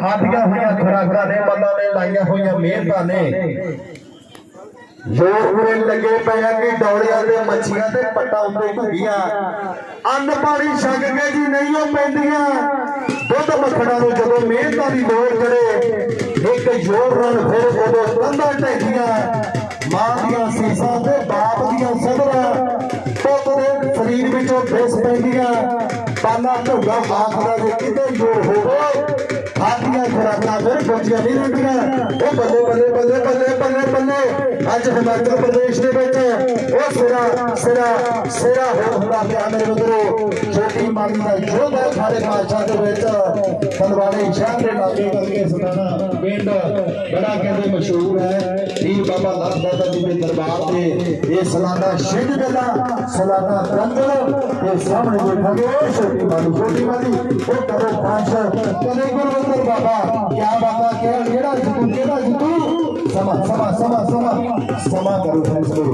ਖਾਧੀਆਂ ਹੋਈਆਂ ਖੁਰਾਕਾਂ ਨੇ, ਮੱਲਾਂ ਨੇ ਲਾਈਆਂ ਹੋਈਆਂ ਮਿਹਨਤਾਂ ਨੇ, ਜੋਰ ਪੂਰੇ ਲੱਗੇ ਪਏ ਆ ਕਿ ਡੌਲਿਆਂ ਤੇ ਮੱਛੀਆਂ ਤੇ ਪੱਟਾਂ ਉੱਤੇ ਘੁੱਗੀਆਂ ਅੰਨ ਪਾਣੀ ਛਕ ਕੇ ਜੀ ਨਹੀਂ ਉਹ ਪੈਂਦੀਆਂ। ਦੁੱਧ ਮੱਖਣਾ ਨੂੰ ਜਦੋਂ ਮਿਹਨਤਾਂ ਦੀ ਲੋੜ ਚੜੇ ਇੱਕ ਜ਼ੋਰ ਨਾਲ ਫਿਰ ਉਦੋਂ ਕੰਧਾਂ ਢਹਿੰਦੀਆਂ। ਮਾਂ ਦੀਆਂ ਸੀਸਾਂ ਤੇ ਬਾਪ ਦੀਆਂ ਸਦਰਾਂ ਪੁੱਤ ਦੇ ਸਰੀਰ ਵਿੱਚੋਂ ਫਿਸ ਪੈਂਦੀਆਂ। ਪਾਲਾ ਢੋਗਾ ਆਖਦਾ ਜੇ ਕਿਤੇ ਜ਼ੋਰ ਹੋਵੇ ਖਾਧੀਆਂ ਖੁਰਾਕਾਂ ਫਿਰ ਬੱਚੀਆਂ ਨਹੀਂ ਰਹਿੰਦੀਆਂ। ਉਹ ਬੱਲੇ ਬੱਲੇ ਬੱਲੇ ਬੱਲੇ ਬੱਲੇ ਬੱਲੇ ਅੱਜ ਹਿਮਾਚਲ ਪ੍ਰਦੇਸ਼ ਦੇ ਵਿੱਚ ਉਹ ਸਿਰਾ ਸਿਰਾ ਸਿਰਾ ਹੋਣਾ ਪਿਆ ਮੇਰੇ ਮਿੱਤਰੋ। ਛੋਟੀ ਮਾਲੀ ਦਾ ਯੋਧਾ ਸਾਰੇ ਬਾਦਸ਼ਾਹ ਦੇ ਵਿੱਚ ਤਲਵਾੜੇ ਸ਼ਹਿਰ ਦੇ ਲਾਗੇ ਕਰਕੇ ਸਤਾਨਾ ਪਿੰਡ ਬੜਾ ਕਹਿੰਦੇ ਮਸ਼ਹੂਰ ਹੈ। ਪੀਰ ਬਾਬਾ ਲਾਲ ਦਾਦਾ ਜੀ ਦੇ ਦਰਬਾਰ ਦੇ ਇਹ ਸਾਲਾਨਾ ਛਿੰਝ ਮੇਲਾ ਸਾਲਾਨਾ ਦੰਗਲ ਤੇ ਸਾਹਮਣੇ ਦੇਖਾਂਗੇ ਛੋਟੀ ਮਾਲੀ ਉਹ ਕਦੋਂ ਖਾਂਸ ਕਦੇ ਗੁਰਵਿੰਦਰ ਬਾਬਾ ਕਿਆ ਬਾਬਾ ਕਿਹੜਾ ਜਿੱਤੂ ਸਮਾਂ ਕਰੋ ਫੈਸਲੇ।